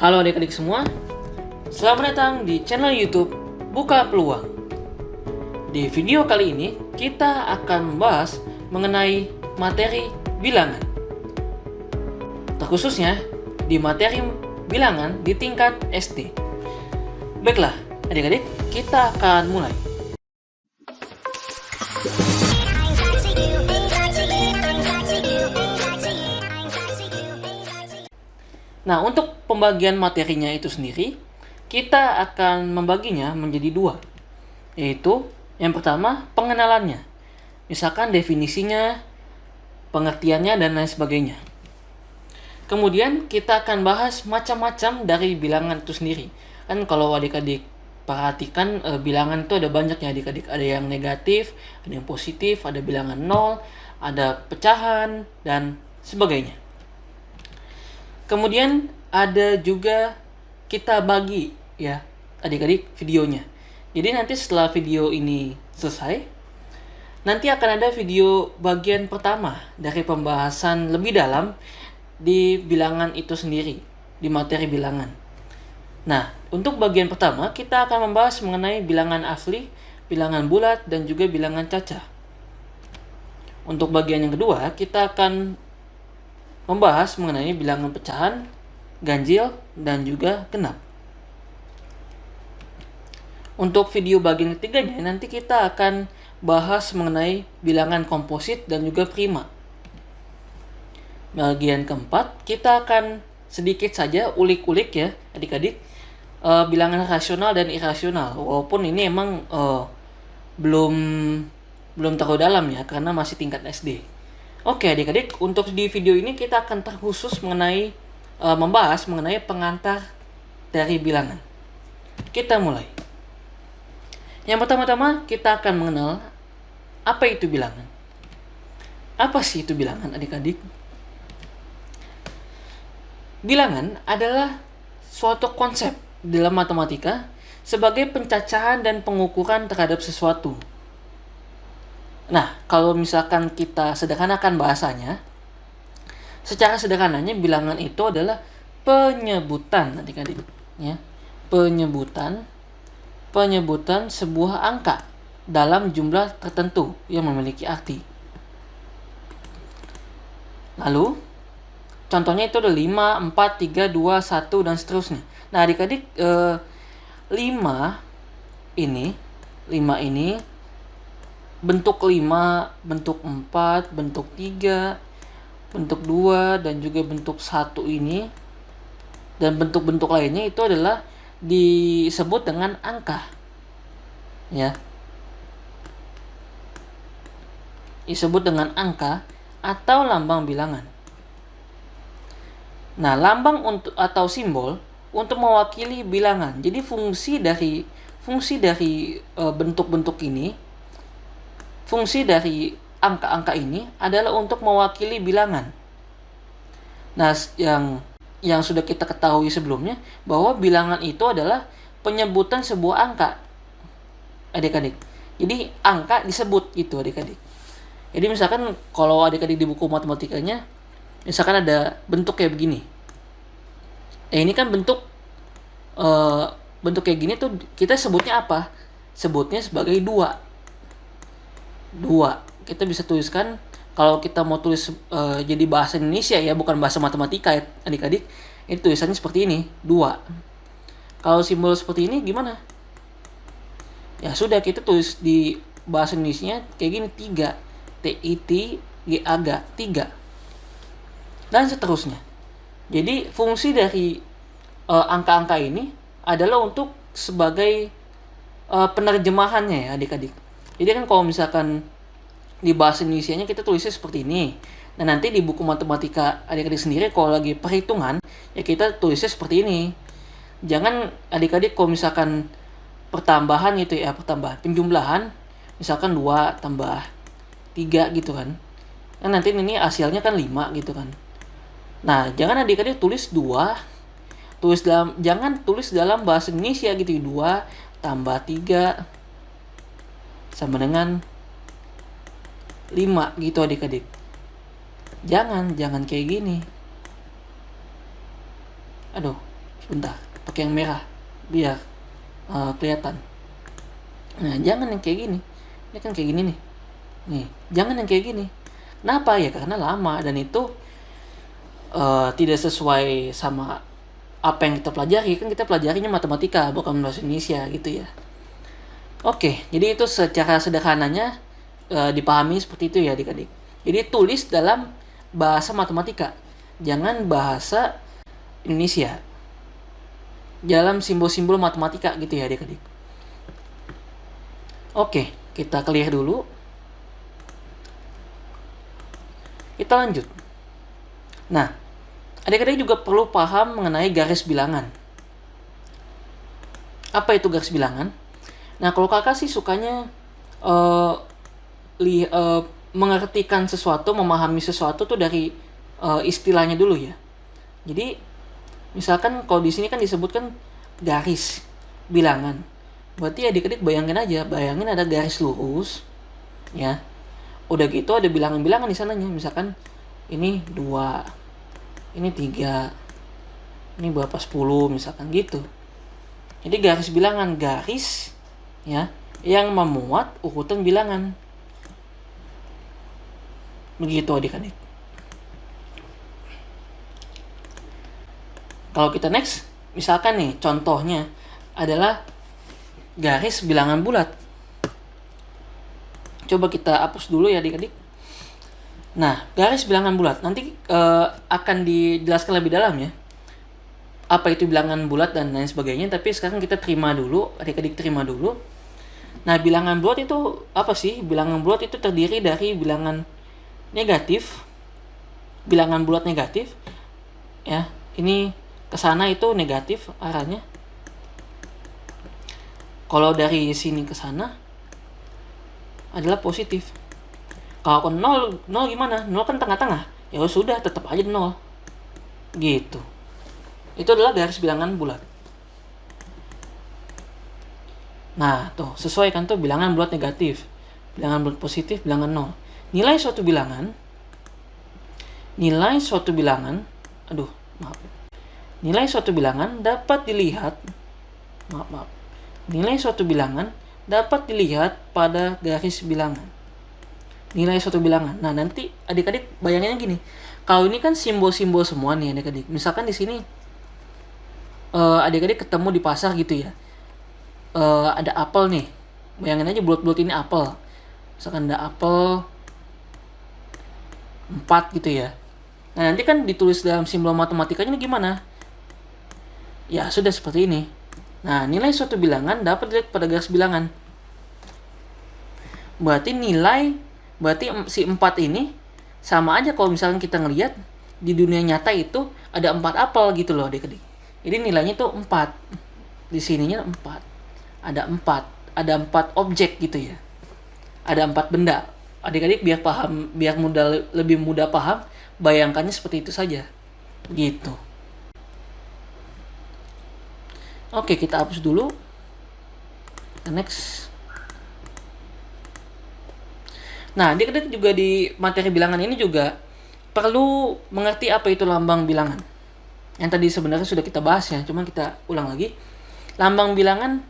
Halo adik-adik semua, selamat datang di channel YouTube Buka Peluang. Di video kali ini, kita akan membahas mengenai materi bilangan. Terkhususnya di materi bilangan di tingkat SD. Baiklah, adik-adik, kita akan mulai. Nah, untuk pembagian materinya itu sendiri, kita akan membaginya menjadi dua. Yaitu, yang pertama, pengenalannya. Misalkan definisinya, pengertiannya, dan lain sebagainya. Kemudian, kita akan bahas macam-macam dari bilangan itu sendiri. Kan kalau adik-adik perhatikan, bilangan itu ada banyak ya adik-adik. Ada yang negatif, ada yang positif, ada bilangan nol, ada pecahan, dan sebagainya. Kemudian ada juga kita bagi ya adik-adik videonya. Jadi nanti setelah video ini selesai, nanti akan ada video bagian pertama dari pembahasan lebih dalam di bilangan itu sendiri, di materi bilangan. Nah, untuk bagian pertama kita akan membahas mengenai bilangan asli, bilangan bulat, dan juga bilangan cacah. Untuk bagian yang kedua, kita akan membahas mengenai bilangan pecahan, ganjil, dan juga genap. Untuk video bagian ketiganya, nanti kita akan bahas mengenai bilangan komposit dan juga prima. Bagian keempat, kita akan sedikit saja ulik-ulik ya adik-adik, bilangan rasional dan irasional. Walaupun ini emang belum terlalu dalam ya, karena masih tingkat SD. Oke adik-adik, untuk di video ini kita akan terkhusus mengenai membahas mengenai pengantar dari bilangan. Kita mulai. Yang pertama-tama kita akan mengenal apa itu bilangan. Apa sih itu bilangan adik-adik? Bilangan adalah suatu konsep dalam matematika sebagai pencacahan dan pengukuran terhadap sesuatu. Nah, kalau misalkan kita sederhanakan bahasanya, secara sederhananya bilangan itu adalah penyebutan adik-adik, ya. Penyebutan sebuah angka dalam jumlah tertentu yang memiliki arti. Lalu, contohnya itu ada 5, 4, 3, 2, 1 dan seterusnya. Nah, adik-adik 5 ini bentuk 5, bentuk 4, bentuk 3, bentuk 2, dan juga bentuk 1 ini, dan bentuk-bentuk lainnya itu adalah disebut dengan angka. Ya. Disebut dengan angka atau lambang bilangan. Nah, lambang atau simbol untuk mewakili bilangan. Jadi fungsi dari bentuk-bentuk ini, fungsi dari angka-angka ini adalah untuk mewakili bilangan. Nah, yang sudah kita ketahui sebelumnya bahwa bilangan itu adalah penyebutan sebuah angka. Adik-adik. Jadi angka disebut gitu adik-adik. Jadi misalkan kalau adik-adik di buku matematikanya misalkan ada bentuk kayak begini. Ini kan bentuk kayak gini tuh kita sebutnya apa? Sebutnya sebagai 2. Kita bisa tuliskan kalau kita mau tulis jadi bahasa Indonesia ya, bukan bahasa matematika ya adik-adik, itu tulisannya seperti ini, 2. Kalau simbol seperti ini gimana? Ya sudah, kita tulis di bahasa Indonesia kayak gini, 3, TITGAGA, 3, dan seterusnya. Jadi fungsi dari angka-angka ini adalah untuk sebagai penerjemahannya ya adik-adik. Jadi kan kalau misalkan di bahasa Indonesianya kita tulisnya seperti ini. Nah, nanti di buku matematika adik-adik sendiri kalau lagi perhitungan, ya kita tulisnya seperti ini. Jangan adik-adik kalau misalkan pertambahan gitu ya, penjumlahan, misalkan 2 tambah 3 gitu kan. Nah, nanti ini hasilnya kan 5 gitu kan. Nah, jangan adik-adik tulis 2, jangan tulis dalam bahasa Indonesia gitu, 2 tambah 3 sama dengan 5 gitu adik-adik. Jangan kayak gini. Aduh, Sebentar, pakai yang merah biar kelihatan. Nah, jangan yang kayak gini. Ini kan kayak gini nih. Nih, jangan yang kayak gini. Kenapa ya? Karena lama dan itu tidak sesuai sama apa yang kita pelajari. Kan kita pelajarinya matematika, bukan bahasa Indonesia gitu ya. Oke, jadi itu secara sederhananya dipahami seperti itu ya adik-adik. Jadi tulis dalam bahasa matematika, jangan bahasa Indonesia. Dalam simbol-simbol matematika gitu ya adik-adik. Oke, kita clear dulu. Kita lanjut. Nah, adik-adik juga perlu paham mengenai garis bilangan. Apa itu garis bilangan? Nah, kalau kakak sih sukanya mengertikan sesuatu, memahami sesuatu tuh dari istilahnya dulu ya. Jadi, misalkan kalau di sini kan disebutkan garis bilangan. Berarti adik-adik bayangin aja, bayangin ada garis lurus, ya. Udah gitu ada bilangan-bilangan di sananya. Misalkan ini 2, ini 3, ini berapa 10 misalkan gitu. Jadi garis bilangan, garis ya yang memuat urutan bilangan. Begitu adik-adik. Kalau kita next, misalkan nih contohnya adalah garis bilangan bulat. Coba kita hapus dulu ya adik-adik. Nah, garis bilangan bulat nanti akan dijelaskan lebih dalam ya. Apa itu bilangan bulat dan lain sebagainya. Tapi sekarang kita terima dulu, adik-adik terima dulu. Nah, bilangan bulat itu apa sih? Bilangan bulat itu terdiri dari bilangan negatif, bilangan bulat negatif. Ya, ini ke sana itu negatif arahnya. Kalau dari sini ke sana adalah positif. Kalau ke 0 gimana? 0 kan tengah-tengah. Ya sudah, tetap aja 0. Gitu. Itu adalah garis bilangan bulat. Nah, tuh, sesuai kan tuh bilangan bulat negatif, bilangan bulat positif, bilangan 0. Nilai suatu bilangan Nilai suatu bilangan dapat dilihat Nilai suatu bilangan dapat dilihat pada garis bilangan. Nilai suatu bilangan. Nah, nanti adik-adik bayanginnya gini. Kalau ini kan simbol-simbol semua nih adik-adik. Misalkan di sini adik-adik ketemu di pasar gitu ya. Ada apel nih. Bayangin aja bulat-bulat ini apel. Misalkan ada apel 4 gitu ya. Nah, nanti kan ditulis dalam simbol matematikanya gimana? Ya, sudah seperti ini. Nah, nilai suatu bilangan dapat dilihat pada garis bilangan. Berarti si 4 ini sama aja kalau misalkan kita ngelihat di dunia nyata itu ada 4 apel gitu loh adik-adik. Jadi nilainya itu 4. Di sininya 4. Ada 4 objek gitu ya. Ada 4 benda. Adik-adik biar lebih mudah paham, bayangkannya seperti itu saja. Gitu. Oke, kita hapus dulu. Next. Nah, adik-adik juga di materi bilangan ini juga perlu mengerti apa itu lambang bilangan. Yang tadi sebenarnya sudah kita bahas ya, cuman kita ulang lagi. Lambang bilangan,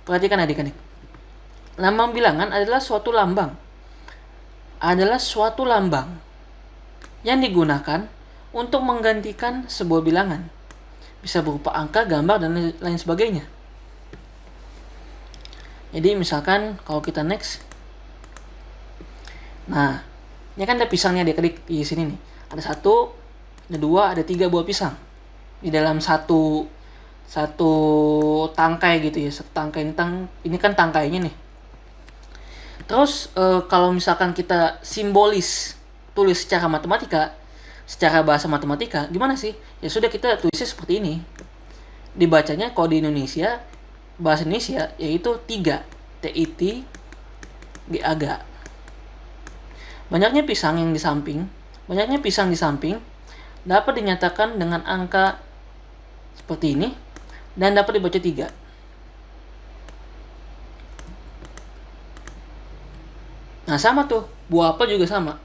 perhatikan adik-adik. Lambang bilangan adalah suatu lambang yang digunakan untuk menggantikan sebuah bilangan. Bisa berupa angka, gambar, dan lain sebagainya. Jadi misalkan kalau kita next. Nah, ini kan ada pisangnya adik-adik di sini nih. Ada 1, ada 2, ada 3 buah pisang. Di dalam satu tangkai gitu ya. Satu tangkai ini kan tangkainya nih. Terus kalau misalkan kita simbolis tulis secara matematika, secara bahasa matematika, gimana sih? Ya sudah, kita tulisnya seperti ini. Dibacanya kalau di Indonesia, bahasa Indonesia, yaitu 3. TIT GAGA. Banyaknya pisang di samping dapat dinyatakan dengan angka seperti ini dan dapat dibaca 3. Nah, sama tuh, buah apel juga sama.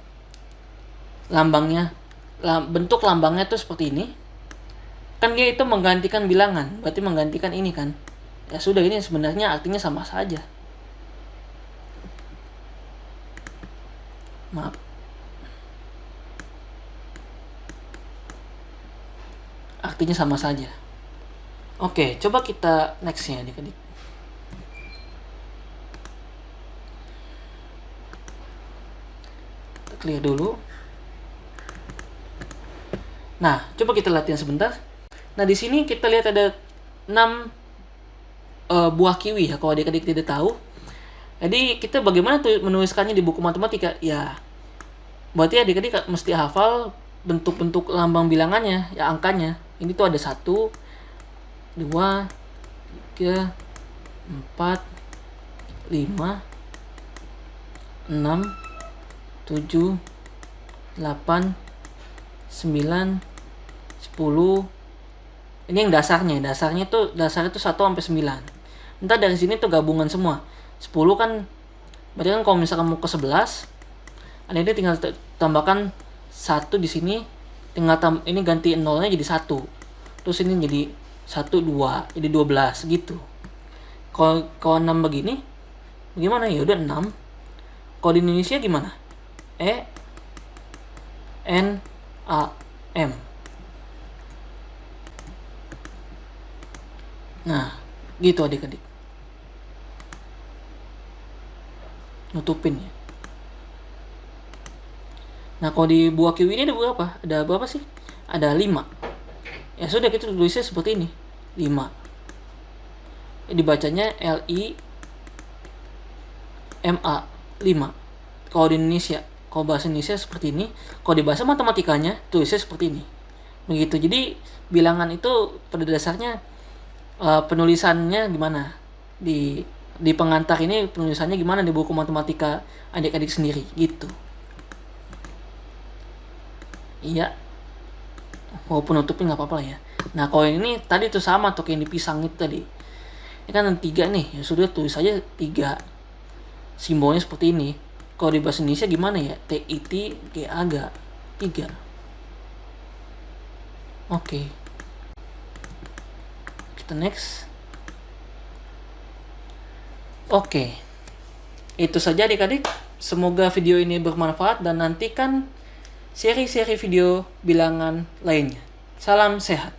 Bentuk lambangnya tuh seperti ini. Kan dia itu menggantikan bilangan, berarti menggantikan ini kan. Ya sudah, ini sebenarnya artinya sama saja. Maaf. Artinya sama saja. Oke, coba kita next ya adik-adik. Kita clear dulu. Nah, coba kita latihan sebentar. Nah, di sini kita lihat ada 6 buah kiwi ya, kalau adik-adik tidak tahu. Jadi, kita bagaimana tuh menuliskannya di buku matematika? Ya, berarti adik-adik mesti hafal bentuk-bentuk lambang bilangannya, ya angkanya. Ini tuh ada 1, 2, 3, 4, 5, 6, 7, 8, 9, 10. Ini yang dasarnya tuh 1 sampai 9. Entar dari sini tuh gabungan semua. 10 kan berarti kan kalau misalkan mau ke 11, ini tinggal tambahkan 1 di sini, tinggal ini ganti nolnya jadi 1. Terus ini jadi 1, 2, jadi 12 gitu. Kalau 6 begini bagaimana? Ya udah 6. Kalau di Indonesia gimana? E N A M. Nah, gitu adik-adik. Nutupin ya. Nah, kalau di buah kiwi ini ada berapa? Ada berapa sih? Ada 5. Ya sudah, kita tulisnya seperti ini. 5. Dibacanya LIMA. 5. Kalau di Indonesia, kalau bahasa Indonesia seperti ini. Kalau di bahasa matematikanya tulisnya seperti ini. Begitu. Jadi bilangan itu pada dasarnya penulisannya gimana? Di pengantar ini penulisannya gimana di buku matematika adik-adik sendiri gitu. Iya. Walaupun nutupin nggak apa-apa ya. Nah, kalau ini tadi tuh sama tuh kayak di pisang itu tadi. Ini kan 3 nih. Ya sudah, tulis aja 3. Simbolnya seperti ini. Kalau di bahasa Indonesia gimana ya? TIT GAGA 3. Oke. Kita next. Oke. Itu saja adik-adik. Semoga video ini bermanfaat dan nantikan seri-seri video bilangan lainnya. Salam sehat.